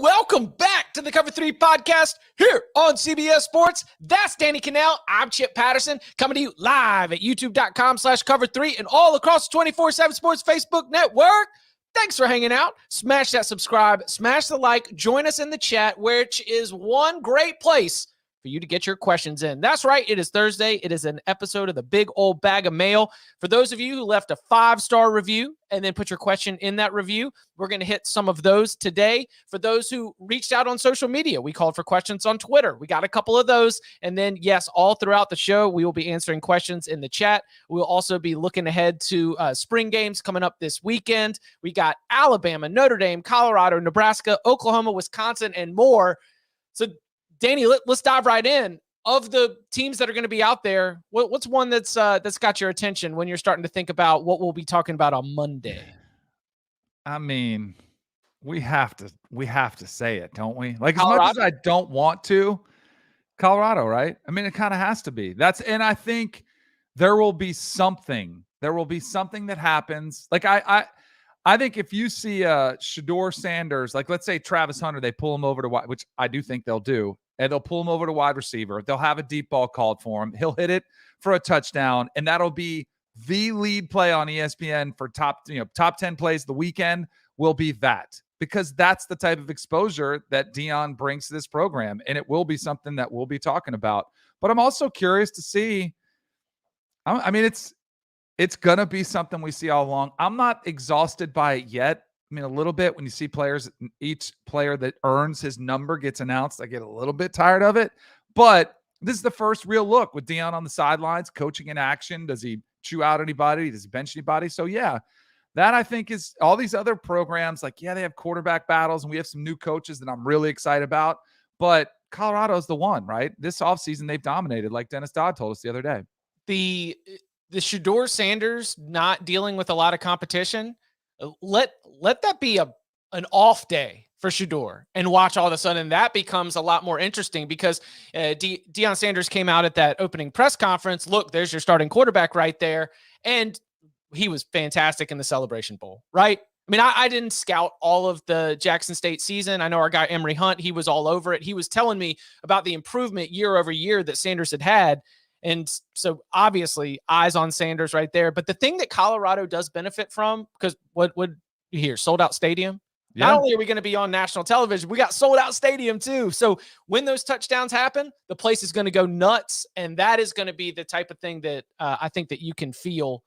welcome back to the Cover 3 podcast here on CBS Sports. That's Danny Cannell. I'm Chip Patterson, coming to you live at youtube.com/cover3 and all across the 24/7 Sports Facebook network. Thanks for hanging out. Smash that subscribe, smash the like, join us in the chat, which is one great place for you to get your questions in. That's right. It is Thursday. It is an episode of the Big Old Bag of Mail. For those of you who left a 5-star review and then put your question in that review, we're going to hit some of those today. For those who reached out on social media, we called for questions on Twitter. We got a couple of those. And then, yes, all throughout the show, we will be answering questions in the chat. We'll also be looking ahead to spring games coming up this weekend. We got Alabama, Notre Dame, Colorado, Nebraska, Oklahoma, Wisconsin, and more. So, Danny, let's dive right in. Of the teams that are going to be out there, what's one that's got your attention when you're starting to think about what we'll be talking about on Monday? I mean, we have to say it, don't we? Like, Colorado? as much as I don't want to, Colorado, right? I mean, it kind of has to be. And I think there will be something. There will be something that happens. Like I think if you see Shedeur Sanders, like let's say Travis Hunter, they pull him over to wide, which I do think they'll do. And they'll pull him over to wide receiver. They'll have a deep ball called for him. He'll hit it for a touchdown, and that'll be the lead play on ESPN for top 10 plays of the weekend will be that, because that's the type of exposure that Deion brings to this program, and it will be something that we'll be talking about. But I'm also curious to see. I mean, it's gonna be something we see all along. I'm not exhausted by it yet. I mean, a little bit when you see players, each player that earns his number gets announced, I get a little bit tired of it. But this is the first real look with Deion on the sidelines, coaching in action. Does he chew out anybody? Does he bench anybody? So, yeah, that I think is all these other programs. Like, yeah, they have quarterback battles, and we have some new coaches that I'm really excited about. But Colorado's the one, right? This offseason, they've dominated, like Dennis Dodd told us the other day. The Shedeur Sanders not dealing with a lot of competition. Let that be an off day for Shedeur, and watch all of a sudden that becomes a lot more interesting, because Deion Sanders came out at that opening press conference. Look, there's your starting quarterback right there. And he was fantastic in the Celebration Bowl, right? I mean, I didn't scout all of the Jackson State season. I know our guy Emory Hunt, he was all over it. He was telling me about the improvement year over year that Sanders had. And so obviously eyes on Sanders right there. But the thing that Colorado does benefit from, because what would you hear? Sold out stadium. Yeah. Not only are we going to be on national television, we got sold out stadium too. So when those touchdowns happen, the place is going to go nuts. And that is going to be the type of thing that I think that you can feel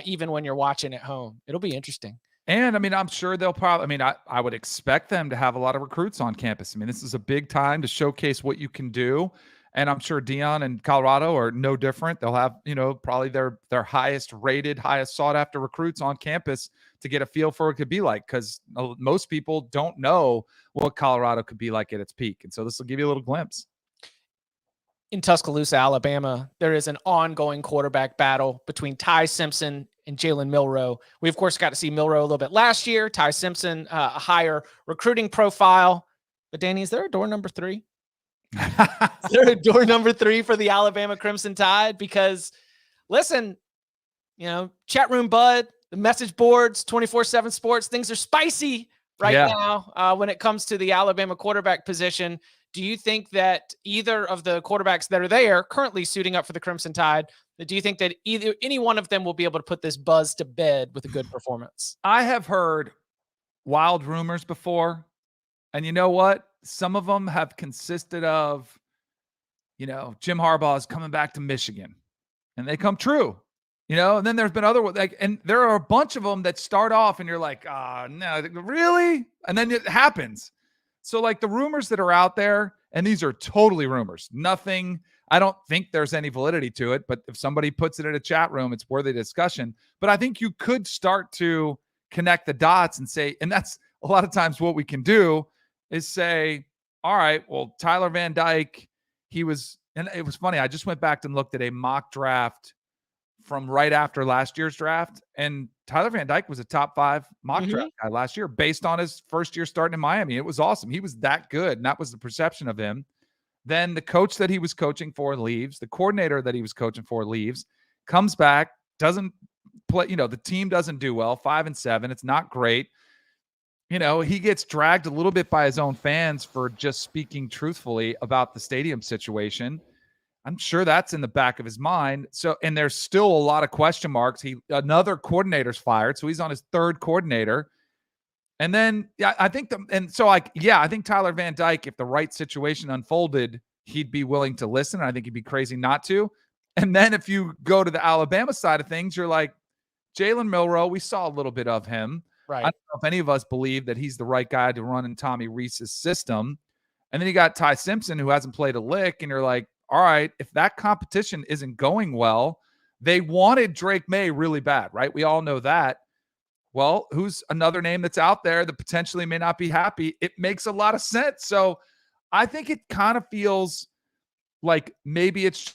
even when you're watching at home. It'll be interesting. And I mean, I'm sure they'll probably, I mean, I would expect them to have a lot of recruits on campus. I mean, this is a big time to showcase what you can do. And I'm sure Deion and Colorado are no different. They'll have, probably their highest rated, highest sought after recruits on campus to get a feel for what it could be like, because most people don't know what Colorado could be like at its peak. And so this will give you a little glimpse. In Tuscaloosa, Alabama, there is an ongoing quarterback battle between Ty Simpson and Jalen Milroe. We, of course, got to see Milroe a little bit last year. Ty Simpson, a higher recruiting profile. But, Danny, is there a door number 3? Is there a door number 3 for the Alabama Crimson Tide? Because listen, chat room bud, the message boards, 24/7 Sports, things are spicy right now when it comes to the Alabama quarterback position. Do you think that either of the quarterbacks that are there currently suiting up for the Crimson Tide, do you think that any one of them will be able to put this buzz to bed with a good performance? I have heard wild rumors before, and you know what? Some of them have consisted of, Jim Harbaugh is coming back to Michigan, and they come true, and then there's been other and there are a bunch of them that start off and you're like, no, really? And then it happens. So like the rumors that are out there, and these are totally rumors, nothing, I don't think there's any validity to it, but if somebody puts it in a chat room, it's worthy of discussion. But I think you could start to connect the dots and say, and that's a lot of times what we can do is say, all right, well, Tyler Van Dyke, and it was funny. I just went back and looked at a mock draft from right after last year's draft, and Tyler Van Dyke was a top 5 mock draft guy last year based on his first year starting in Miami. It was awesome. He was that good, and that was the perception of him. Then the coach that he was coaching for leaves. The coordinator that he was coaching for leaves, comes back, doesn't play, the team doesn't do well, 5-7. It's not great. he gets dragged a little bit by his own fans for just speaking truthfully about the stadium situation. I'm sure that's in the back of his mind. So, and there's still a lot of question marks. Another coordinator's fired, so he's on his third coordinator. And then, I think I think Tyler Van Dyke, if the right situation unfolded, he'd be willing to listen. I think he'd be crazy not to. And then if you go to the Alabama side of things, you're like, Jalen Milroe, we saw a little bit of him. Right. I don't know if any of us believe that he's the right guy to run in Tommy Rees's system. And then you got Ty Simpson, who hasn't played a lick, and you're like, all right, if that competition isn't going well, they wanted Drake May really bad, right? We all know that. Well, who's another name that's out there that potentially may not be happy? It makes a lot of sense. So I think it kind of feels like maybe it's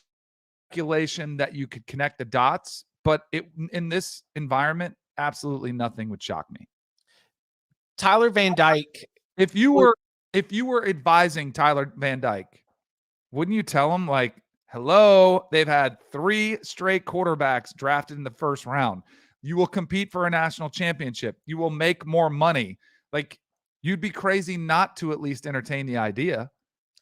speculation that you could connect the dots, but in this environment, absolutely nothing would shock me. Tyler Van Dyke. If you were advising Tyler Van Dyke, wouldn't you tell him, like, hello, they've had 3 straight quarterbacks drafted in the first round. You will compete for a national championship. You will make more money. Like, you'd be crazy not to at least entertain the idea.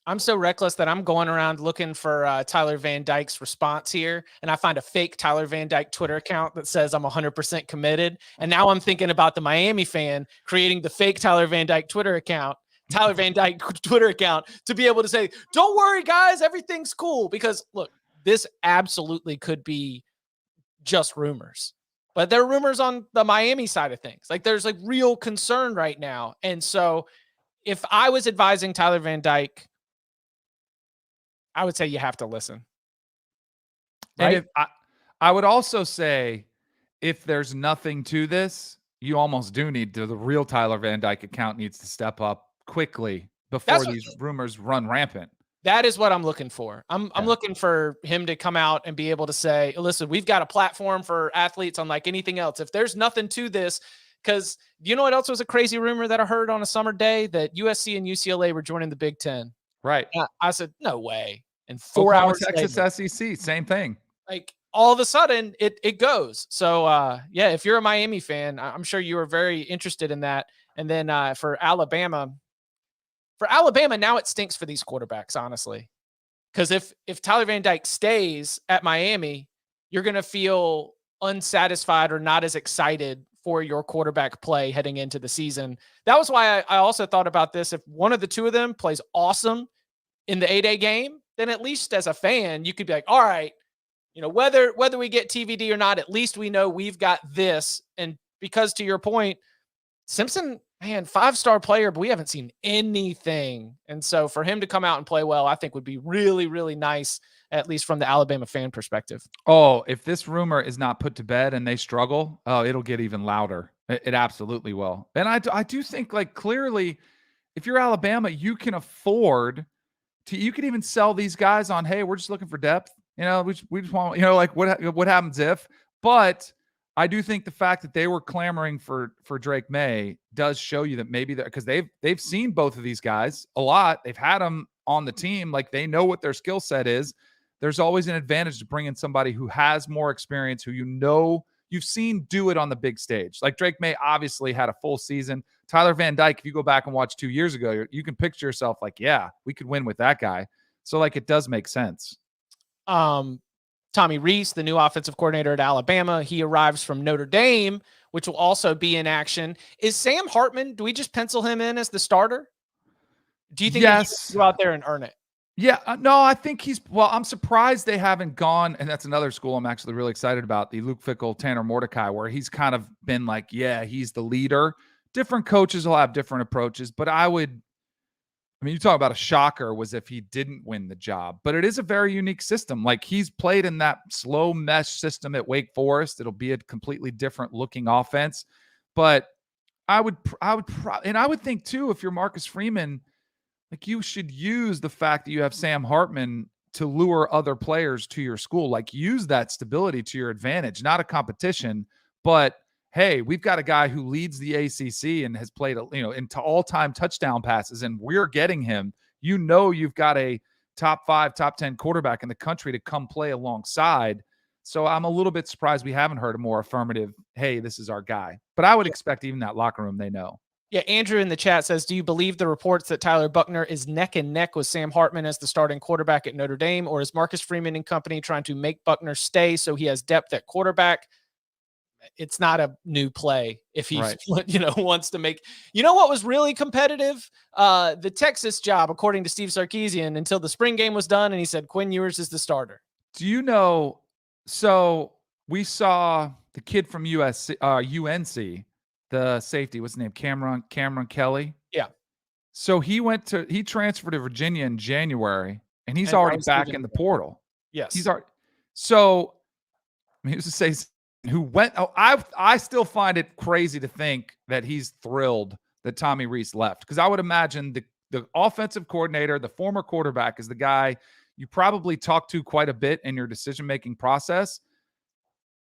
I'm so reckless that I'm going around looking for Tyler Van Dyke's response here, and I find a fake Tyler Van Dyke Twitter account that says I'm 100% committed. And now I'm thinking about the Miami fan creating the fake Tyler Van Dyke Twitter account to be able to say, don't worry, guys, everything's cool. Because, look, this absolutely could be just rumors. But there are rumors on the Miami side of things. Like, there's like real concern right now. And so if I was advising Tyler Van Dyke, I would say you have to listen. Right? And I would also say, if there's nothing to this, you almost do need the real Tyler Van Dyke account needs to step up quickly before these rumors run rampant. That is what I'm looking for. I'm looking for him to come out and be able to say, listen, we've got a platform for athletes unlike anything else. If there's nothing to this, because you know what else was a crazy rumor that I heard on a summer day? That USC and UCLA were joining the Big Ten. Right. I said, no way. And 4 hours Texas later, SEC, same thing. Like, all of a sudden it goes. So yeah, if you're a Miami fan, I'm sure you are very interested in that. And then for Alabama, now it stinks for these quarterbacks, honestly. Because if Tyler Van Dyke stays at Miami, you're going to feel unsatisfied or not as excited for your quarterback play heading into the season. That was why I also thought about this. If one of the two of them plays awesome in the 8A game, then at least as a fan, you could be like, all right, whether we get TVD or not, at least we know we've got this. And because, to your point, Simpson, man, 5-star player, but we haven't seen anything. And so for him to come out and play well, I think would be really, really nice, at least from the Alabama fan perspective. Oh, if this rumor is not put to bed and they struggle, it'll get even louder. It absolutely will. And I do think, like, clearly, if you're Alabama, you can afford to, you can even sell these guys on, hey, we're just looking for depth. We just want, like, what happens if, but I do think the fact that they were clamoring for Drake May does show you that maybe because they've seen both of these guys a lot. They've had them on the team. Like, they know what their skill set is. There's always an advantage to bring in somebody who has more experience, who you've seen do it on the big stage. Like, Drake May obviously had a full season. Tyler Van Dyke, if you go back and watch 2 years ago, you can picture yourself like, yeah, we could win with that guy. So, like, it does make sense. Tommy Rees, the new offensive coordinator at Alabama, he arrives from Notre Dame, which will also be in action. Is Sam Hartman, do we just pencil him in as the starter? Do you think yes, he can go out there and earn it? Yeah, no, I think I'm surprised they haven't gone, and that's another school I'm actually really excited about, the Luke Fickell, Tanner Mordecai, where he's kind of been like, yeah, he's the leader. Different coaches will have different approaches, but you talk about a shocker was if he didn't win the job, but it is a very unique system. Like, he's played in that slow mesh system at Wake Forest. It'll be a completely different looking offense, but I would think too, if you're Marcus Freeman, like, you should use the fact that you have Sam Hartman to lure other players to your school. Like, use that stability to your advantage, not a competition, but hey, we've got a guy who leads the ACC and has played, into all-time touchdown passes, and we're getting him. You've got a top 5, top 10 quarterback in the country to come play alongside. So I'm a little bit surprised we haven't heard a more affirmative, hey, this is our guy. But I would expect even that locker room, they know. Yeah, Andrew in the chat says, do you believe the reports that Tyler Buchner is neck and neck with Sam Hartman as the starting quarterback at Notre Dame, or is Marcus Freeman and company trying to make Buchner stay so he has depth at quarterback? It's not a new play if he wants to make, what was really competitive? The Texas job, according to Steve Sarkisian, until the spring game was done, and he said Quinn Ewers is the starter. Do you know? So we saw the kid from UNC, the safety, what's his name? Cameron Kelly. Yeah. So he transferred to Virginia in January, and he's already back in the portal. Yes. He's already. So he was to say who went. Oh, I still find it crazy to think that he's thrilled that Tommy Rees left, because I would imagine the offensive coordinator, the former quarterback, is the guy you probably talk to quite a bit in your decision-making process.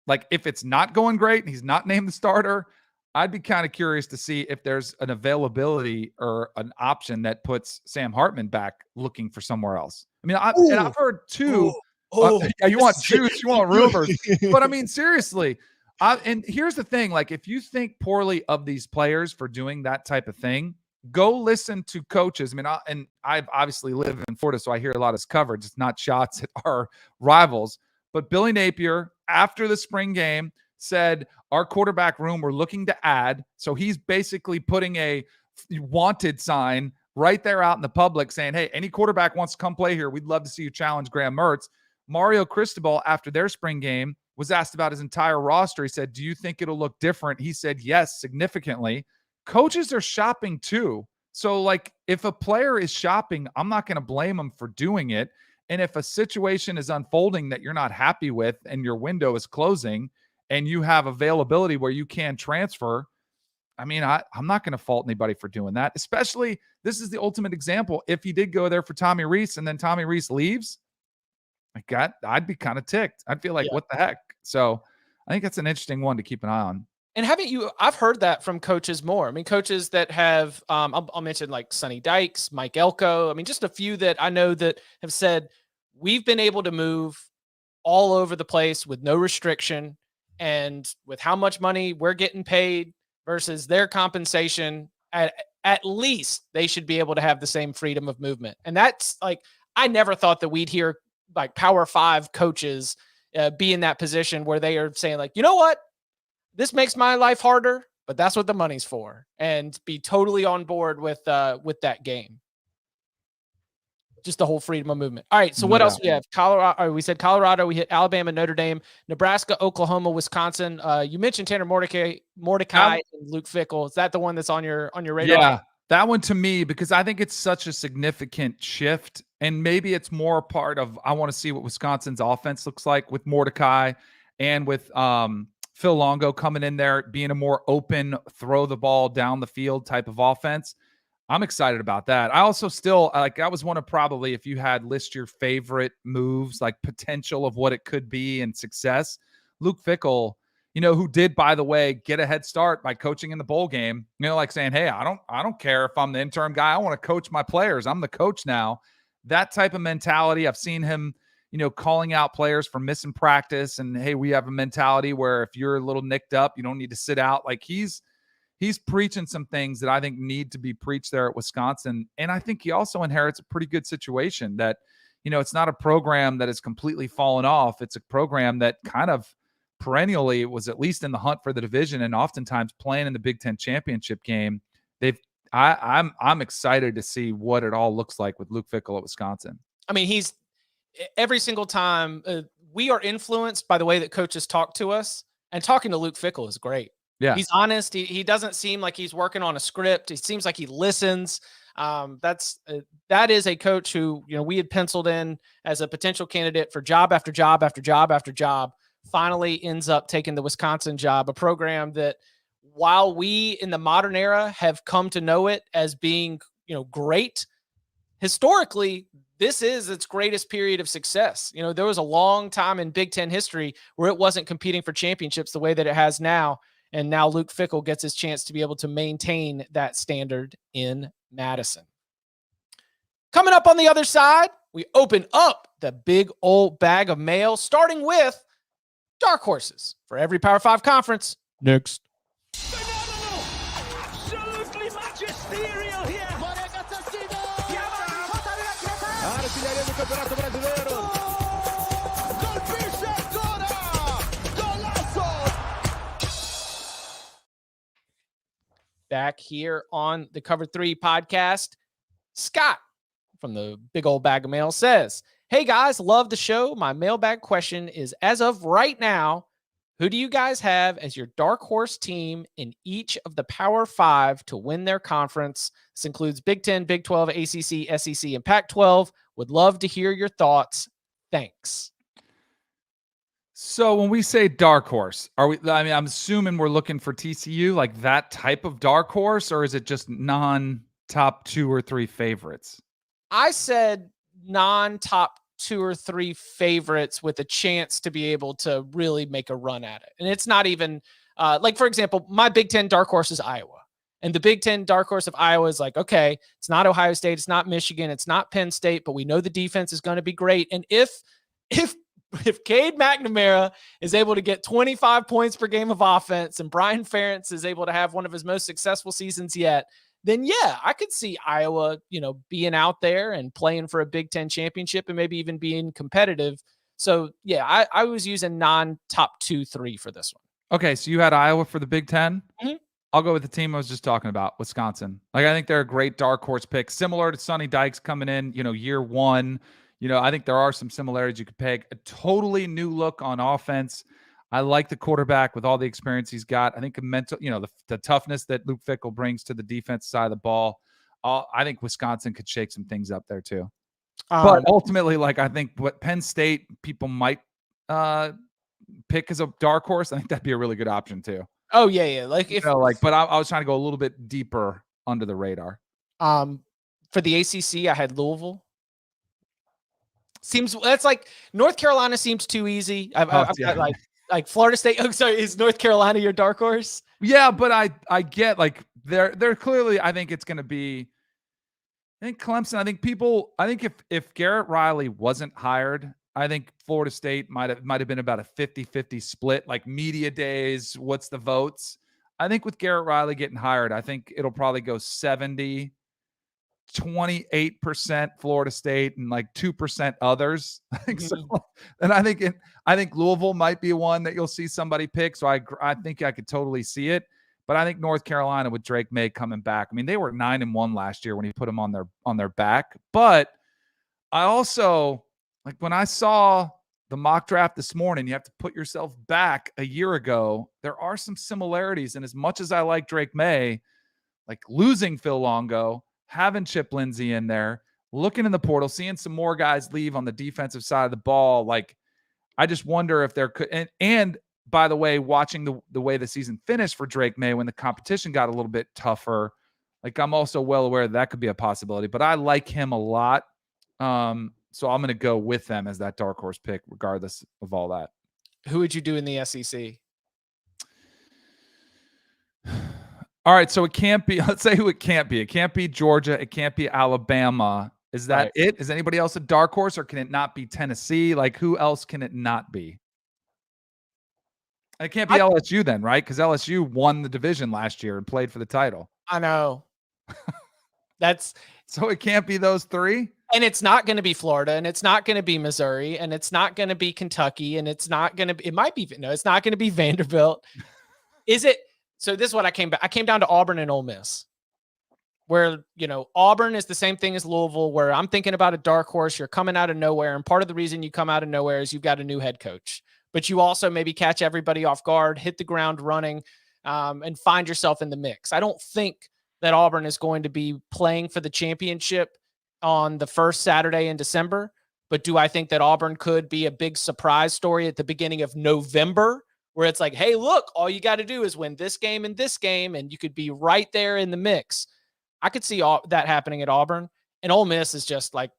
Like, if it's not going great and he's not named the starter, I'd be kind of curious to see if there's an availability or an option that puts Sam Hartman back looking for somewhere else. I mean, I've heard too. You want juice, you want rumors. But I mean, seriously. And here's the thing. Like, if you think poorly of these players for doing that type of thing, go listen to coaches. I mean, I obviously live in Florida, so I hear a lot of his coverage. It's not shots at our rivals. But Billy Napier, after the spring game, said our quarterback room we're looking to add. So he's basically putting a wanted sign right there out in the public saying, hey, any quarterback wants to come play here, we'd love to see you challenge Graham Mertz. Mario Cristobal, after their spring game, was asked about his entire roster. He said, do you think it'll look different? He said, yes, significantly. Coaches are shopping too. So, like, if a player is shopping, I'm not going to blame them for doing it. And if a situation is unfolding that you're not happy with and your window is closing and you have availability where you can transfer, I mean, I'm not going to fault anybody for doing that. Especially, this is the ultimate example. If he did go there for Tommy Rees and then Tommy Rees leaves, I'd be kind of ticked. I'd feel like, what the heck? So I think that's an interesting one to keep an eye on. And I've heard that from coaches more. I mean, coaches that have, I'll mention like Sonny Dykes, Mike Elko. I mean, just a few that I know that have said, we've been able to move all over the place with no restriction, and with how much money we're getting paid versus their compensation, at least they should be able to have the same freedom of movement. And that's like, I never thought that we'd hear like Power 5 coaches be in that position where they are saying like, you know what? This makes my life harder, but that's what the money's for, and be totally on board with that game. Just the whole freedom of movement. All right. So what else we have? Colorado. We said Colorado. We hit Alabama, Notre Dame, Nebraska, Oklahoma, Wisconsin. You mentioned Tanner Mordecai and Luke Fickell. Is that the one that's on your radar? Yeah, that one to me, because I think it's such a significant shift, and maybe it's more a part of, I want to see what Wisconsin's offense looks like with Mordecai and with Phil Longo coming in there, being a more open, throw the ball down the field type of offense. I'm excited about that. I also still, like, that was one of probably, if you had list your favorite moves, like potential of what it could be and success, Luke Fickell, who did, by the way, get a head start by coaching in the bowl game, like saying, hey, I don't care if I'm the interim guy. I want to coach my players. I'm the coach now. That type of mentality. I've seen him, calling out players for missing practice, and hey, we have a mentality where if you're a little nicked up, you don't need to sit out. Like, he's preaching some things that I think need to be preached there at Wisconsin. And I think he also inherits a pretty good situation that, it's not a program that has completely fallen off. It's a program that kind of perennially was at least in the hunt for the division, and oftentimes playing in the Big Ten championship game. I'm excited to see what it all looks like with Luke Fickell at Wisconsin. I mean, he's every single time we are influenced by the way that coaches talk to us, and talking to Luke Fickell is great. Yeah. He's honest. He doesn't seem like he's working on a script. He seems like he listens. That is a coach who, we had penciled in as a potential candidate for job after job after job after job, finally ends up taking the Wisconsin job, a program that, while we in the modern era have come to know it as being, great, historically, this is its greatest period of success. There was a long time in Big Ten history where it wasn't competing for championships the way that it has now. And now Luke Fickell gets his chance to be able to maintain that standard in Madison. Coming up on the other side, we open up the big old bag of mail, starting with dark horses for every Power 5 conference. Next. Phenomenal! Absolutely Ethereal here. Artigliere del campionato brasileiro. Colpisce ancora. Golazo. Back here on the Cover 3 podcast, Scott from the Big Old Bag of Mail says, hey guys, love the show. My mailbag question is, as of right now, who do you guys have as your dark horse team in each of the Power 5 to win their conference? This includes Big 10, Big 12, ACC, SEC, and Pac-12. Would love to hear your thoughts. Thanks. So when we say dark horse, I'm assuming we're looking for TCU, like that type of dark horse, or is it just non-top 2 or 3 favorites? I said non-top 2 or 3 favorites with a chance to be able to really make a run at it. And it's not even like, for example, my Big 10 dark horse is Iowa. And the Big 10 dark horse of Iowa is like, okay, it's not Ohio State, it's not Michigan, it's not Penn State, but we know the defense is going to be great. And if Cade McNamara is able to get 25 points per game of offense and Brian Ferentz is able to have one of his most successful seasons yet, then yeah, I could see Iowa, being out there and playing for a Big 10 championship and maybe even being competitive. So yeah, I was using non-top 2, 3 for this one. Okay, so you had Iowa for the Big 10? Mm-hmm. I'll go with the team I was just talking about, Wisconsin. Like, I think they're a great dark horse pick, similar to Sonny Dykes coming in, year one. I think there are some similarities you could pick. A totally new look on offense. I like the quarterback with all the experience he's got. I think a mental, the toughness that Luke Fickell brings to the defense side of the ball. I think Wisconsin could shake some things up there too. But ultimately, I think what Penn State people might pick as a dark horse, I think that'd be a really good option too. Oh yeah. But I was trying to go a little bit deeper under the radar. For the ACC, I had Louisville. That's like North Carolina seems too easy. I've got like Florida State. Oh, sorry, is North Carolina your dark horse? Yeah, but I get they're clearly. I think it's going to be. I think Clemson. I think if Garrett Riley wasn't hired, I think Florida State might have been about a 50-50 split, like media days. What's the votes? I think with Garrett Riley getting hired, I think it'll probably go 28% Florida State and 2% others. I think so. And I think Louisville might be one that you'll see somebody pick. So I think I could totally see it. But I think North Carolina with Drake May coming back. I mean, they were 9-1 last year when he put them on their back. But I also when I saw the mock draft this morning, you have to put yourself back a year ago. There are some similarities. And as much as I like Drake May, losing Phil Longo, having Chip Lindsey in there, looking in the portal, seeing some more guys leave on the defensive side of the ball. I just wonder if there could, and by the way, watching the way the season finished for Drake May when the competition got a little bit tougher, I'm also well aware that could be a possibility, but I like him a lot. So I'm going to go with them as that dark horse pick, regardless of all that. Who would you do in the SEC? All right, so it can't be, let's say who it can't be. It can't be Georgia. It can't be Alabama. Is that right? It? Is anybody else a dark horse, or can it not be Tennessee? Who else can it not be? It can't be LSU then, right? Because LSU won the division last year and played for the title. I know. So it can't be those 3? And it's not going to be Florida, and it's not going to be Missouri, and it's not going to be Kentucky, and it's not going to be, it's not going to be Vanderbilt. Is it? So this is what I came back. I came down to Auburn and Ole Miss, where, Auburn is the same thing as Louisville, where I'm thinking about a dark horse. You're coming out of nowhere. And part of the reason you come out of nowhere is you've got a new head coach, but you also maybe catch everybody off guard, hit the ground running, and find yourself in the mix. I don't think that Auburn is going to be playing for the championship on the first Saturday in December, but do I think that Auburn could be a big surprise story at the beginning of November, where it's like, hey, look, all you got to do is win this game and this game, and you could be right there in the mix. I could see that happening at Auburn. And Ole Miss is just a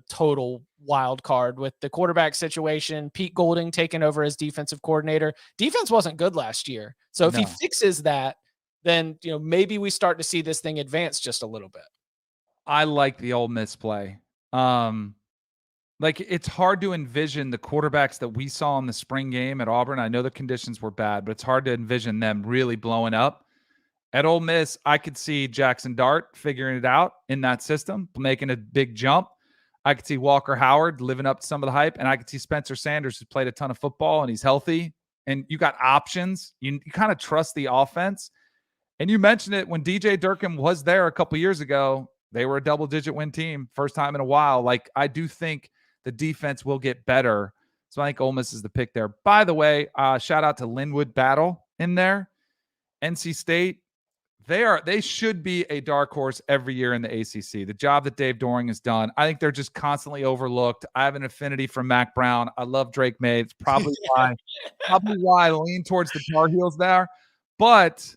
total wild card with the quarterback situation. Pete Golding taking over as defensive coordinator. Defense wasn't good last year. So if he fixes that, then maybe we start to see this thing advance just a little bit. I like the Ole Miss play. It's hard to envision the quarterbacks that we saw in the spring game at Auburn. I know the conditions were bad, but it's hard to envision them really blowing up. At Ole Miss, I could see Jackson Dart figuring it out in that system, making a big jump. I could see Walker Howard living up to some of the hype, and I could see Spencer Sanders, who's played a ton of football and he's healthy. And you got options. You kind of trust the offense. And you mentioned it when DJ Durkin was there a couple years ago. They were a double-digit win team, first time in a while. Like, I do think the defense will get better. So I think Ole Miss is the pick there. By the way, shout out to Linwood Battle in there. NC State, they should be a dark horse every year in the ACC. The job that Dave Doring has done, I think they're just constantly overlooked. I have an affinity for Mac Brown. I love Drake May. It's probably why I lean towards the Tar Heels there. But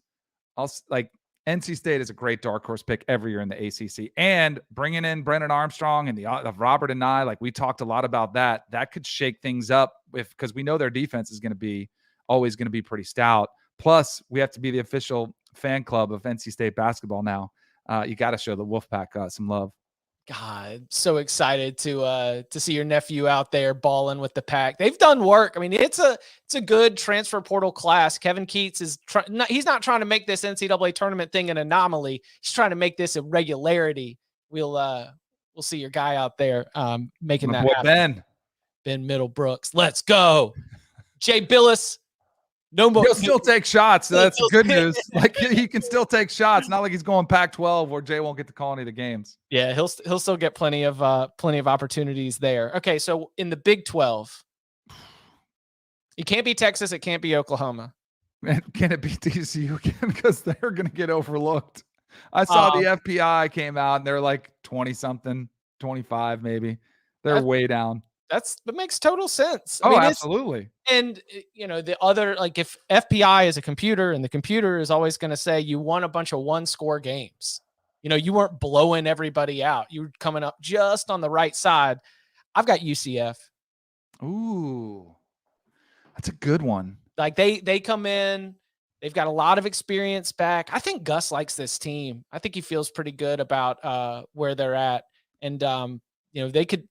NC State is a great dark horse pick every year in the ACC. And bringing in Brennan Armstrong and of Robert and I, like we talked a lot about that. That could shake things up because we know their defense is always going to be pretty stout. Plus, we have to be the official fan club of NC State basketball now. You got to show the Wolfpack some love. God, so excited to see your nephew out there balling with the Pack. They've done work. I mean, it's a good transfer portal class. Kevin Keats is he's not trying to make this NCAA tournament thing an anomaly. He's trying to make this a regularity. We'll see your guy out there making that happen. Ben Middlebrooks, let's go. Jay Billis. No more. He'll still take shots. So that's good news. Like he can still take shots. Not like he's going Pac-12 where Jay won't get to call any of the games. Yeah, he'll still get plenty of opportunities there. Okay, so in the Big 12, it can't be Texas. It can't be Oklahoma. Man, can it be TCU again? Because they're going to get overlooked. I saw the FPI came out and they're like 20-something, 25 maybe. They're way down. That makes total sense. I mean, absolutely. And the other, like if FPI is a computer and the computer is always going to say you won a bunch of 1-score games, you weren't blowing everybody out. You were coming up just on the right side. I've got UCF. Ooh, that's a good one. Like they come in, they've got a lot of experience back. I think Gus likes this team. I think he feels pretty good about where they're at. And, they could,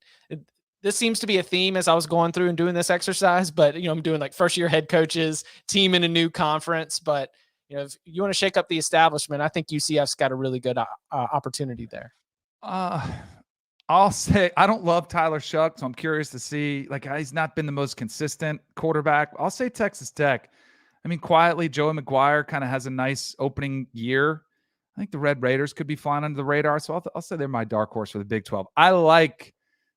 this seems to be a theme as I was going through and doing this exercise, but I'm doing like first year head coaches, team in a new conference. But if you want to shake up the establishment, I think UCF's got a really good opportunity there. I'll say I don't love Tyler Shuck, so I'm curious to see. Like he's not been the most consistent quarterback. I'll say Texas Tech. I mean, quietly, Joey McGuire kind of has a nice opening year. I think the Red Raiders could be flying under the radar, so I'll say they're my dark horse for the Big 12. I like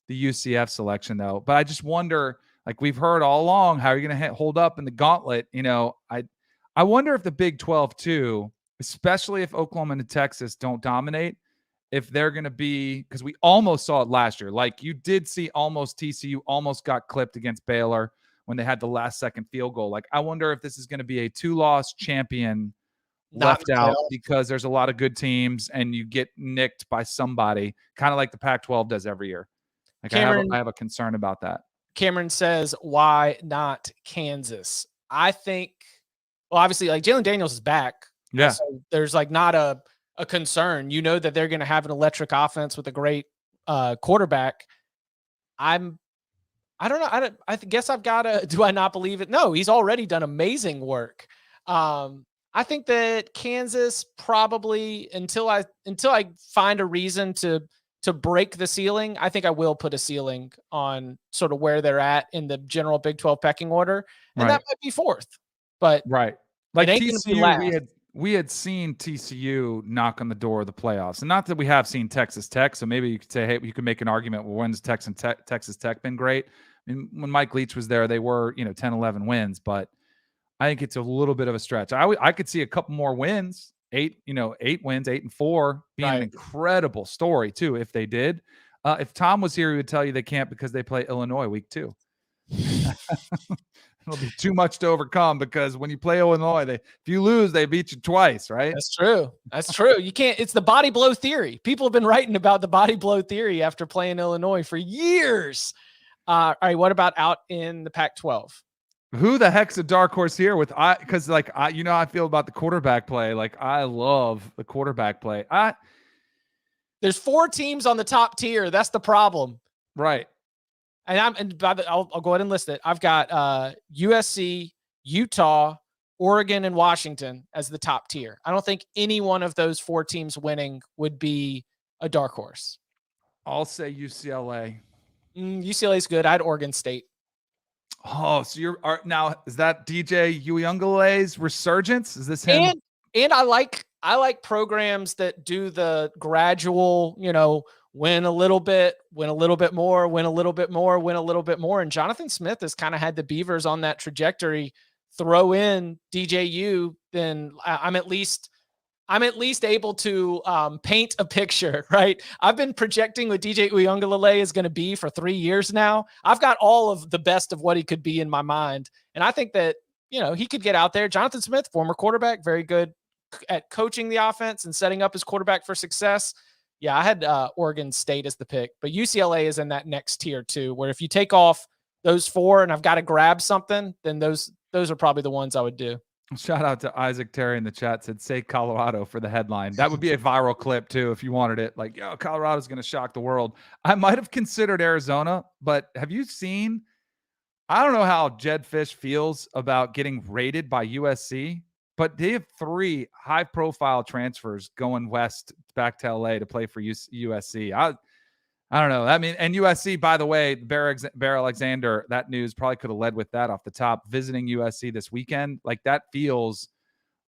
the UCF selection though, but I just wonder, like we've heard all along, how are you going to hold up in the gauntlet? I wonder if the Big 12 too, especially if Oklahoma and Texas don't dominate, if they're going to be, because we almost saw it last year. Like you did see almost TCU almost got clipped against Baylor when they had the last second field goal. Like I wonder if this is going to be a 2-loss champion left out because there's a lot of good teams and you get nicked by somebody, kind of like the Pac-12 does every year. Like Cameron, I have a concern about that. Cameron says, why not Kansas? I think, well, obviously, like Jalen Daniels is back. Yeah. So there's like not a concern. That they're going to have an electric offense with a great quarterback. I don't know. I guess I've got to, do I not believe it? No, he's already done amazing work. I think that Kansas probably, until I find a reason to break the ceiling, I think I will put a ceiling on sort of where they're at in the general Big 12 pecking order. And that might be 4th, but like TCU, we had seen TCU knock on the door of the playoffs, and not that we have seen Texas Tech. So maybe you could say, hey, you could make an argument. Well, when's Texas Tech been great? I mean, when Mike Leach was there, they were, 10, 11 wins, but I think it's a little bit of a stretch. I could see a couple more wins. 8 wins, 8-4 being an incredible story too. If they did, if Tom was here, he would tell you they can't because they play Illinois week 2. It'll be too much to overcome because when you play Illinois, if you lose, they beat you twice, right? That's true. You can't. It's the body blow theory. People have been writing about the body blow theory after playing Illinois for years. All right, what about out in the Pac-12? Who the heck's a dark horse here because I feel about the quarterback play. Like I love the quarterback play. There's 4 teams on the top tier. That's the problem. Right. And I'll go ahead and list it. I've got USC, Utah, Oregon and Washington as the top tier. I don't think any one of those 4 teams winning would be a dark horse. I'll say UCLA. UCLA's good. I had Oregon State. Oh, so now is that DJ Uyungale's resurgence? Is this him? And I like programs that do the gradual, win a little bit, win a little bit more, win a little bit more, win a little bit more. And Jonathan Smith has kind of had the Beavers on that trajectory. Throw in DJU, then I'm at least able to paint a picture, right? I've been projecting what DJ Uyunglele is going to be for 3 years now. I've got all of the best of what he could be in my mind. And I think that, he could get out there. Jonathan Smith, former quarterback, very good at coaching the offense and setting up his quarterback for success. Yeah, I had Oregon State as the pick, but UCLA is in that next tier too, where if you take off those 4 and I've got to grab something, then those are probably the ones I would do. Shout out to Isaac Terry in the chat, said, say Colorado for the headline. That would be a viral clip too if you wanted it. Like, yo, Colorado's going to shock the world. I might have considered Arizona, but have you seen, I don't know how Jed Fish feels about getting rated by USC, but they have 3 high-profile transfers going west back to LA to play for USC. I don't know. I mean, and USC, by the way, Bear Alexander, that news probably could have led with that off the top, visiting USC this weekend. Like, that feels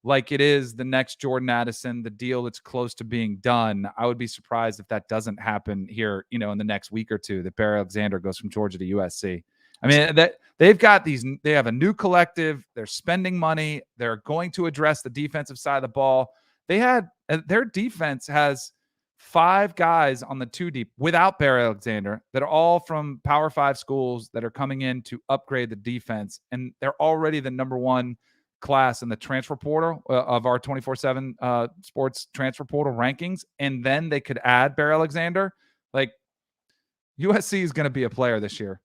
like it is the next Jordan Addison, the deal that's close to being done. I would be surprised if that doesn't happen here, in the next week or two, that Bear Alexander goes from Georgia to USC. I mean, they have a new collective. They're spending money. They're going to address the defensive side of the ball. Their defense has 5 guys on the 2 deep without Bear Alexander that are all from Power 5 schools that are coming in to upgrade the defense. And they're already the number 1 class in the transfer portal of our 24/7 sports transfer portal rankings. And then they could add Bear Alexander. Like, USC is going to be a player this year.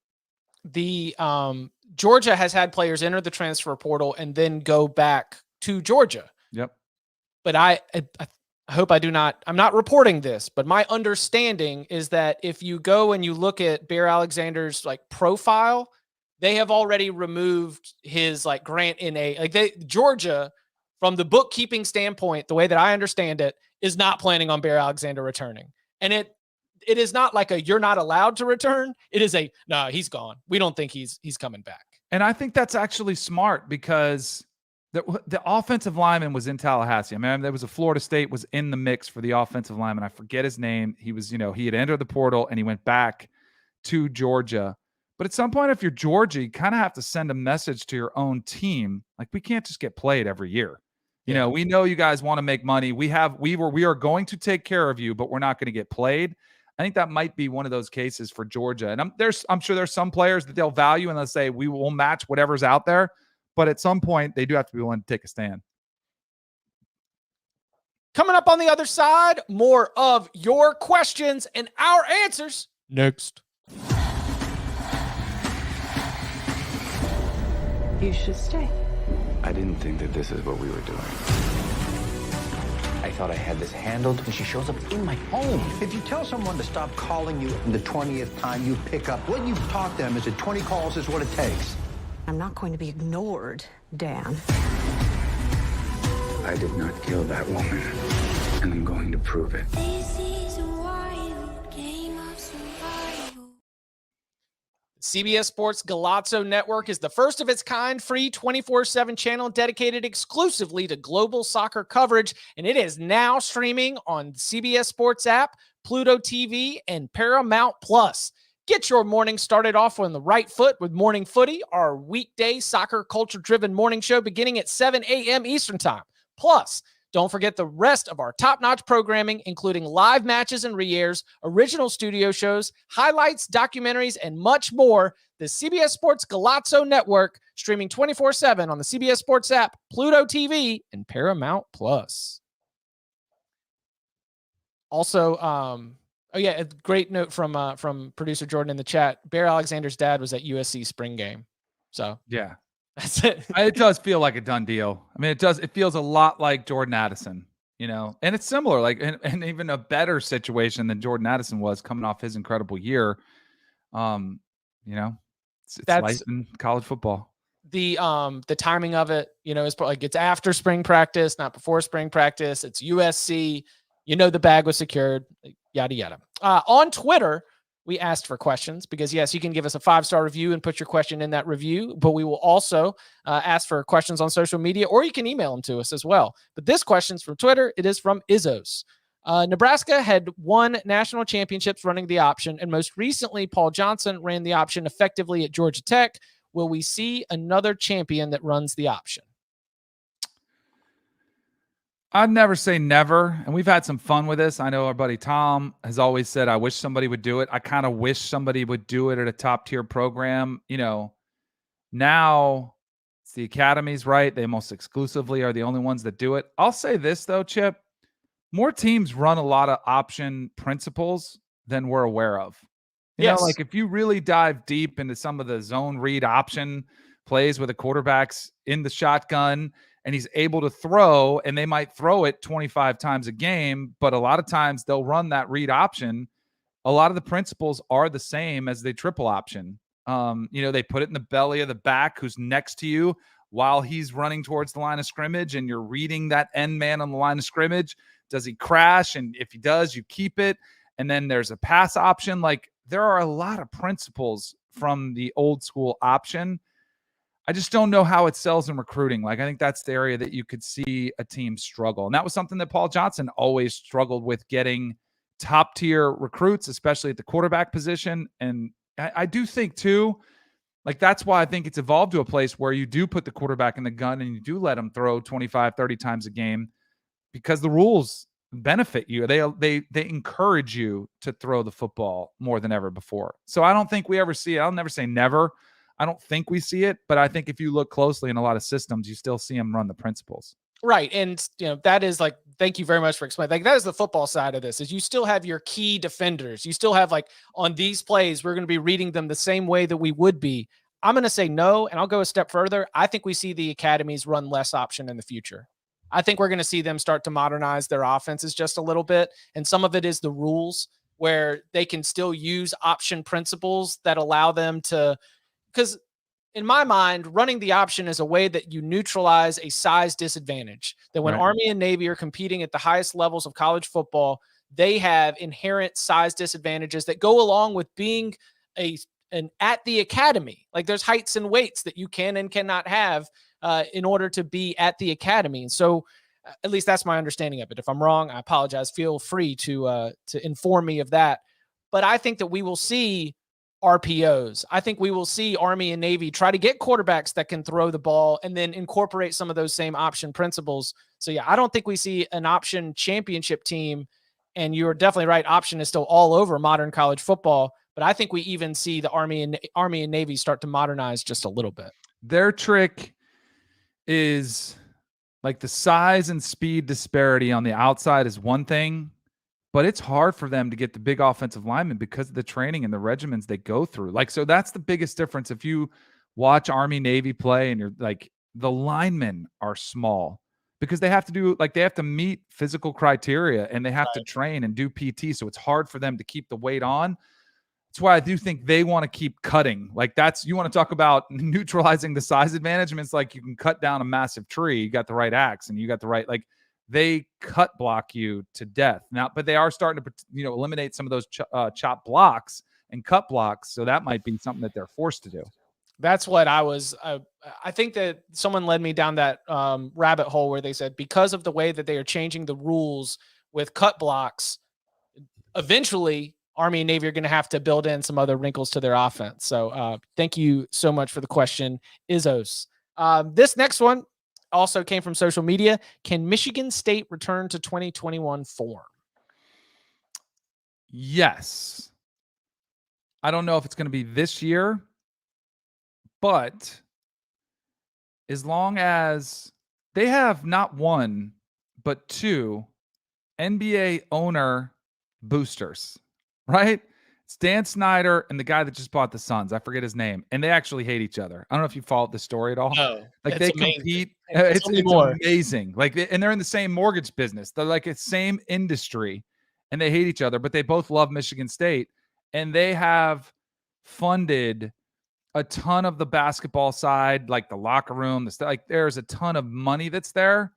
The Georgia has had players enter the transfer portal and then go back to Georgia. Yep. But I hope I'm not reporting this, but my understanding is that if you go and you look at Bear Alexander's profile, they have already removed his grant in Georgia, from the bookkeeping standpoint, the way that I understand it, is not planning on Bear Alexander returning. And it is not like you're not allowed to return. It is no, he's gone. We don't think he's coming back. And I think that's actually smart because the offensive lineman was in Tallahassee. I mean, there was a Florida State was in the mix for the offensive lineman. I forget his name. He was, he had entered the portal and he went back to Georgia. But at some point, if you're Georgia, you kind of have to send a message to your own team. Like, we can't just get played every year. We know you guys want to make money. We are going to take care of you, but we're not going to get played. I think that might be one of those cases for Georgia. And I'm sure there's some players that they'll value and they'll say, we will match whatever's out there. But at some point, they do have to be willing to take a stand. Coming up on the other side, more of your questions and our answers next. You should stay. I didn't think that this is what we were doing. I thought I had this handled, and she shows up in my home. If you tell someone to stop calling you the 20th time you pick up, what you've taught them is that 20 calls is what it takes. I'm not going to be ignored, Dan. I did not kill that woman, and I'm going to prove it. This is a wild game of survival. CBS Sports Galazzo Network is the first of its kind free 24/7 channel dedicated exclusively to global soccer coverage, and it is now streaming on the CBS Sports app, Pluto TV, and Paramount Plus. Get your morning started off on the right foot with Morning Footy, our weekday soccer culture-driven morning show beginning at 7 a.m. Eastern Time. Plus, don't forget the rest of our top-notch programming, including live matches and re-airs, original studio shows, highlights, documentaries, and much more. The CBS Sports Galazzo Network, streaming 24/7 on the CBS Sports app, Pluto TV, and Paramount Plus. Also, a great note from producer Jordan in the chat. Bear Alexander's dad was at USC spring game. So yeah. That's it. It does feel like a done deal. I mean, it feels a lot like Jordan Addison, and it's similar, and even a better situation than Jordan Addison was coming off his incredible year. It's life in college football. the timing of it, is probably like it's after spring practice, not before spring practice. It's USC. The bag was secured. Yada yada. On Twitter, we asked for questions because yes, you can give us a 5-star review and put your question in that review, but we will also ask for questions on social media, or you can email them to us as well. But this question's from Twitter. It is from Izzos. Nebraska had won national championships running the option, and most recently, Paul Johnson ran the option effectively at Georgia Tech. Will we see another champion that runs the option? I'd never say never, and we've had some fun with this. I know our buddy Tom has always said, I wish somebody would do it. I kind of wish somebody would do it at a top-tier program. Now it's the academies, right? They most exclusively are the only ones that do it. I'll say this, though, Chip. More teams run a lot of option principles than we're aware of. Like if you really dive deep into some of the zone read option plays where the quarterback's in the shotgun and he's able to throw, and they might throw it 25 times a game, but a lot of times they'll run that read option. A lot of the principles are the same as the triple option. They put it in the belly of the back who's next to you while he's running towards the line of scrimmage, and you're reading that end man on the line of scrimmage. Does he crash? And if he does, you keep it. And then there's a pass option. Like, there are a lot of principles from the old school option. I just don't know how it sells in recruiting. Like, I think that's the area that you could see a team struggle. And that was something that Paul Johnson always struggled with, getting top tier recruits, especially at the quarterback position. And I do think too, like, that's why I think it's evolved to a place where you do put the quarterback in the gun and you do let him throw 25, 30 times a game, because the rules benefit you. They encourage you to throw the football more than ever before. So I don't think we ever see it. I'll never say never. I don't think we see it, but I think if you look closely in a lot of systems, you still see them run the principles. Right. And, that is like, thank you very much for explaining. Like, that is the football side of this, is you still have your key defenders. You still have, like, on these plays, we're going to be reading them the same way that we would be. I'm going to say no, and I'll go a step further. I think we see the academies run less option in the future. I think we're going to see them start to modernize their offenses just a little bit. And some of it is the rules, where they can still use option principles that allow them to, because in my mind, running the option is a way that you neutralize a size disadvantage. That when Army and Navy are competing at the highest levels of college football, they have inherent size disadvantages that go along with being an at the academy. Like, there's heights and weights that you can and cannot have in order to be at the academy. And so, at least that's my understanding of it. If I'm wrong, I apologize. Feel free to inform me of that. But I think that we will see RPOs. I think we will see Army and Navy try to get quarterbacks that can throw the ball and then incorporate some of those same option principles. So yeah, I don't think we see an option championship team, and you're definitely right. Option is still all over modern college football, but I think we even see the Army and Navy start to modernize just a little bit. Their trick is, like, the size and speed disparity on the outside is one thing, but it's hard for them to get the big offensive linemen because of the training and the regimens they go through. Like, so that's the biggest difference. If you watch Army Navy play and you're like, the linemen are small because they have to meet physical criteria and they have to train and do PT. So it's hard for them to keep the weight on. That's why I do think they want to keep cutting. Like, you want to talk about neutralizing the size advantage. I mean, it's like you can cut down a massive tree. You got the right axe and you got the right, like, they cut block you to death now, but they are starting to, eliminate some of those chop blocks and cut blocks. So that might be something that they're forced to do. That's what I think that someone led me down that rabbit hole where they said, because of the way that they are changing the rules with cut blocks, eventually Army and Navy are going to have to build in some other wrinkles to their offense. So thank you so much for the question, Izzos. This next one also came from social media. Can Michigan State return to 2021 form? Yes. I don't know if it's going to be this year, but as long as they have not one, but two NBA owner boosters, right? It's Dan Snyder and the guy that just bought the Suns. I forget his name. And they actually hate each other. I don't know if you followed the story at all. No, like, they amazing. compete. It's amazing. Like, and they're in the same mortgage business. They're like the same industry and they hate each other, but they both love Michigan State. And they have funded a ton of the basketball side, like the locker room, like there's a ton of money that's there.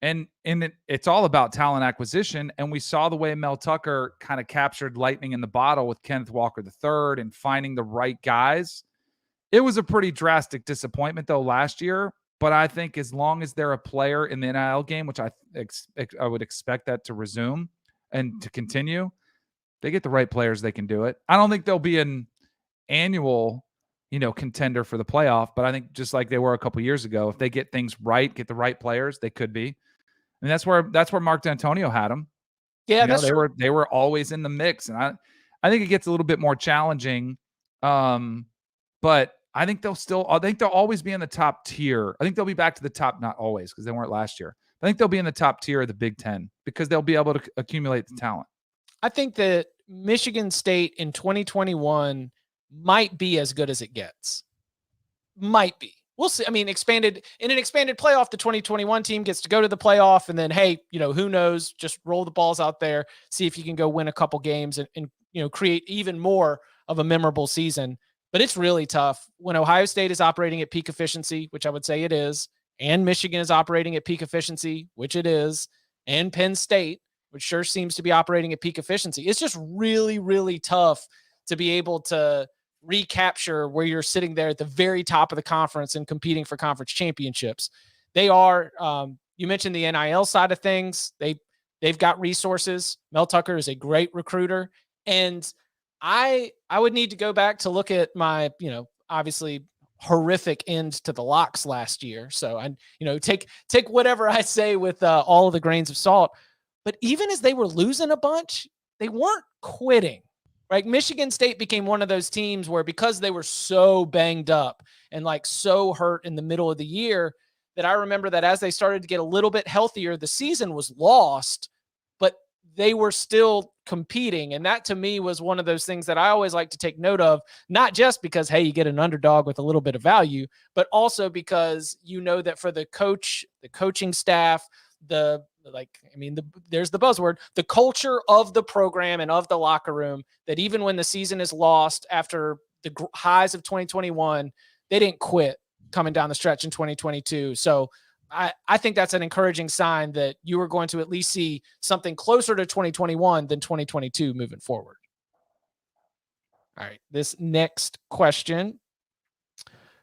And it's all about talent acquisition. And we saw the way Mel Tucker kind of captured lightning in the bottle with Kenneth Walker III and finding the right guys. It was a pretty drastic disappointment, though, last year. But I think as long as they're a player in the NIL game, which I would expect that to resume and to continue, they get the right players, they can do it. I don't think they'll be an annual, contender for the playoff, but I think just like they were a couple years ago, if they get things right, get the right players, they could be. And that's where Mark D'Antonio had them. Yeah, they were always in the mix, and I think it gets a little bit more challenging. But I think they'll always be in the top tier. I think they'll be back to the top, not always because they weren't last year. I think they'll be in the top tier of the Big Ten because they'll be able to accumulate the talent. I think that Michigan State in 2021 might be as good as it gets. Might be. We'll see. I mean, in an expanded playoff, the 2021 team gets to go to the playoff, and then, hey, who knows? Just roll the balls out there, see if you can go win a couple games and create even more of a memorable season. But it's really tough when Ohio State is operating at peak efficiency, which I would say it is, and Michigan is operating at peak efficiency, which it is, and Penn State, which sure seems to be operating at peak efficiency. It's just really, really tough to be able to recapture where you're sitting there at the very top of the conference and competing for conference championships. They are, you mentioned the NIL side of things. They've got resources. Mel Tucker is a great recruiter. And I would need to go back to look at my, obviously horrific end to the Locks last year. So I, take whatever I say with all of the grains of salt. But even as they were losing a bunch, they weren't quitting. Right? Michigan State became one of those teams where, because they were so banged up and like so hurt in the middle of the year, that I remember that as they started to get a little bit healthier, the season was lost, but they were still competing. And that to me was one of those things that I always like to take note of, not just because, hey, you get an underdog with a little bit of value, but also because that for the coach, the coaching staff, there's the buzzword, the culture of the program and of the locker room, that even when the season is lost after the highs of 2021, they didn't quit coming down the stretch in 2022. So I think that's an encouraging sign that you are going to at least see something closer to 2021 than 2022 moving forward. All right. This next question: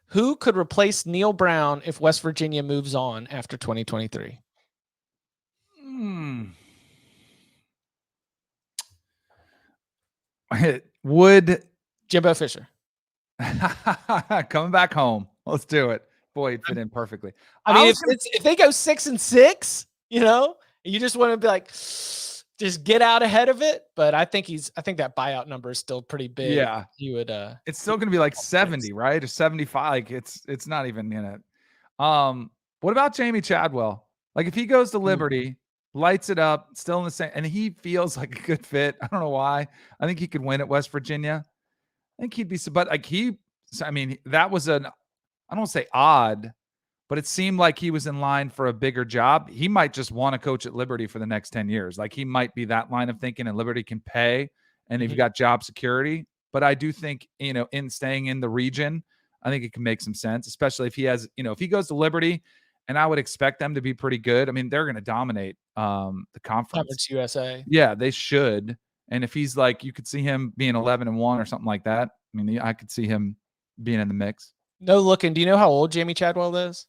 who could replace Neal Brown if West Virginia moves on after 2023? Would Jimbo Fisher coming back home? Let's do it. Boy, he'd fit in perfectly. I mean, if they go 6-6, you just want to be like, just get out ahead of it. But I think that buyout number is still pretty big. Yeah, you would. It's still going to be like 70, right, or 75. Like it's not even in it. What about Jamie Chadwell? Like if he goes to Liberty, lights it up, still in the same, and he feels like a good fit. I don't know why. I think he could win at West Virginia. I think he'd be, but like that was I don't want to say odd, but it seemed like he was in line for a bigger job. He might just want to coach at Liberty for the next 10 years. Like he might be that line of thinking, and Liberty can pay, and you've got job security. But I do think, in staying in the region, I think it can make some sense, especially if he has, if he goes to Liberty, and I would expect them to be pretty good. I mean, they're going to dominate the conference. USA. Yeah, they should. And if he's like, you could see him being 11-1 or something like that. I mean, I could see him being in the mix. No looking. Do you know how old Jamie Chadwell is?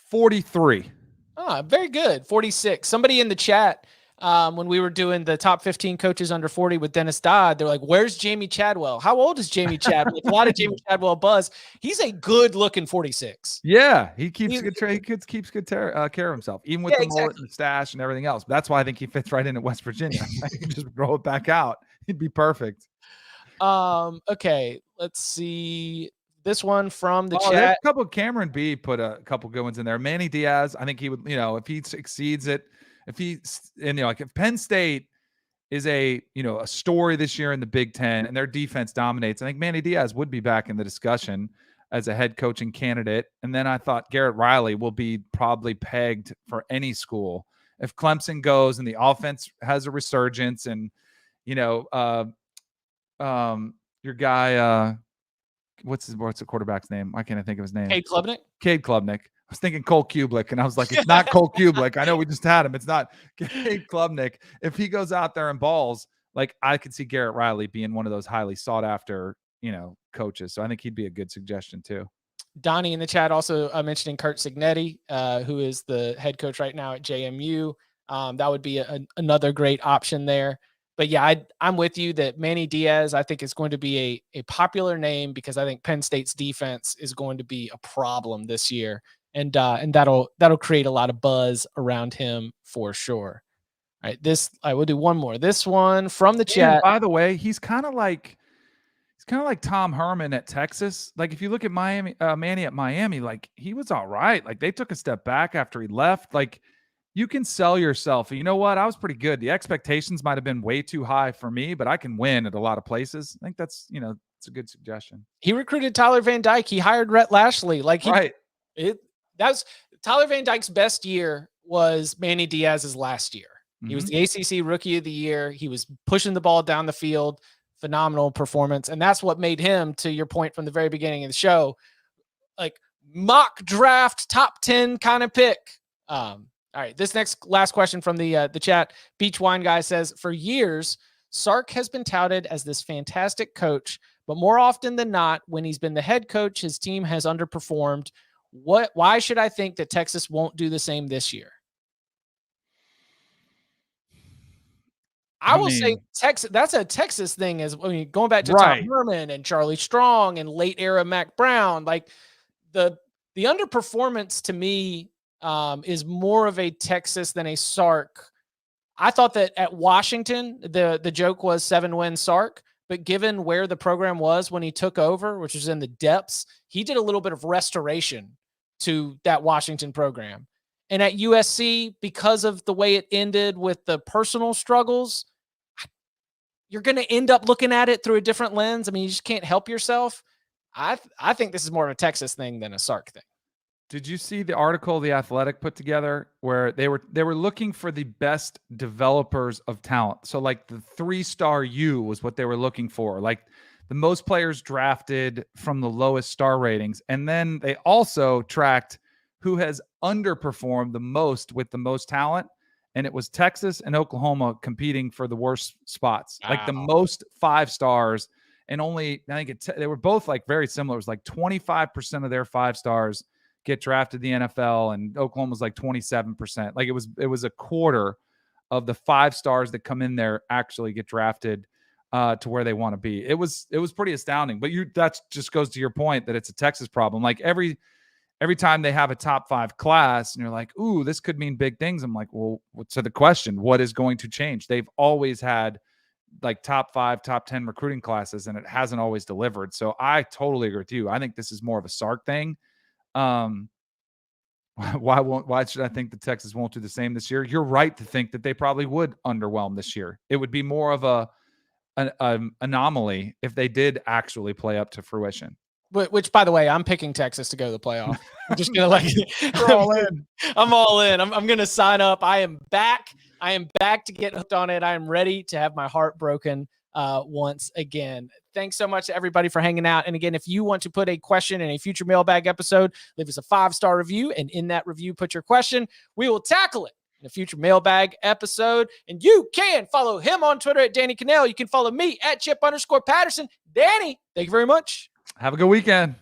43. Ah, very good. 46. Somebody in the chat, when we were doing the top 15 coaches under 40 with Dennis Dodd, they're like, where's Jamie Chadwell? How old is Jamie Chadwell? A lot of Jamie Chadwell buzz. He's a good looking 46. Yeah, he keeps good care of himself, even with the mullet and the stash and everything else. That's why I think he fits right in at West Virginia. He can just roll it back out. He'd be perfect. Okay, let's see this one from the chat. There's a couple. Cameron B put a couple good ones in there. Manny Diaz, I think he would, if he exceeds it, if Penn State is a story this year in the Big Ten and their defense dominates, I think Manny Diaz would be back in the discussion as a head coaching candidate. And then I thought Garrett Riley will be probably pegged for any school. If Clemson goes and the offense has a resurgence and, your guy, what's the quarterback's name? Why can't I think of his name? Cade Klubnik. Cade Klubnik. I was thinking Cole Kublik, and I was like, it's not Cole Kublik. I know we just had him. It's not Cade Klubnik. If he goes out there and balls, like I could see Garrett Riley being one of those highly sought after, coaches. So I think he'd be a good suggestion too. Donnie in the chat also mentioning Kurt Signetti, who is the head coach right now at JMU. That would be another great option there. But yeah, I'm with you that Manny Diaz, I think, is going to be a popular name because I think Penn State's defense is going to be a problem this year. And that'll create a lot of buzz around him for sure. All right, I will do one more. This one from the chat. By the way, he's kind of like Tom Herman at Texas. Like if you look at Manny at Miami, like he was all right. Like they took a step back after he left. Like you can sell yourself. You know what? I was pretty good. The expectations might have been way too high for me, but I can win at a lot of places. I think that's it's a good suggestion. He recruited Tyler Van Dyke. He hired Rhett Lashley. That's Tyler Van Dyke's best year was Manny Diaz's last year. Mm-hmm. He was the ACC Rookie of the Year. He was pushing the ball down the field. Phenomenal performance. And that's what made him, to your point from the very beginning of the show, like mock draft top 10 kind of pick. All right. This last question from the chat. Beach Wine Guy says, for years, Sark has been touted as this fantastic coach, but more often than not, when he's been the head coach, his team has underperformed. Why should I think that Texas won't do the same this year? I will say Texas. That's a Texas thing. Going back to Tom Herman and Charlie Strong and late era Mac Brown, like the underperformance to me is more of a Texas than a Sark. I thought that at Washington, the joke was 7-win Sark, but given where the program was when he took over, which was in the depths, he did a little bit of restoration to that Washington program. And at USC, because of the way it ended with the personal struggles, you're going to end up looking at it through a different lens. I mean, you just can't help yourself. I think this is more of a Texas thing than a Sark thing. Did you see the article The Athletic put together where they were looking for the best developers of talent? So like the 3-star U was what they were looking for, like the most players drafted from the lowest star ratings. And then they also tracked who has underperformed the most with the most talent. And it was Texas and Oklahoma competing for the worst spots, like the most 5 stars. And only, I think they were both like very similar. It was like 25% of their 5 stars get drafted the NFL, and Oklahoma was like 27%. Like it was a quarter of the 5 stars that come in there actually get drafted to where they want to be. It was pretty astounding. But that just goes to your point that it's a Texas problem. Like every time they have a top 5 class and you're like, ooh, this could mean big things. I'm like, well, so the question, what is going to change? They've always had like top 5, top 10 recruiting classes, and it hasn't always delivered. So I totally agree with you. I think this is more of a Sark thing. Why should I think that Texas won't do the same this year? You're right to think that they probably would underwhelm this year. It would be more of an anomaly if they did actually play up to fruition. Which, by the way, I'm picking Texas to go to the playoff. I'm just gonna we're all in. I'm all in. I'm gonna sign up. I am back. I am back to get hooked on it. I am ready to have my heart broken once again. Thanks so much to everybody for hanging out. And again, if you want to put a question in a future mailbag episode, leave us a 5-star review. And in that review, put your question. We will tackle it in a future mailbag episode. And you can follow him on Twitter at Danny Cannell. You can follow me at Chip_Patterson. Danny, thank you very much. Have a good weekend.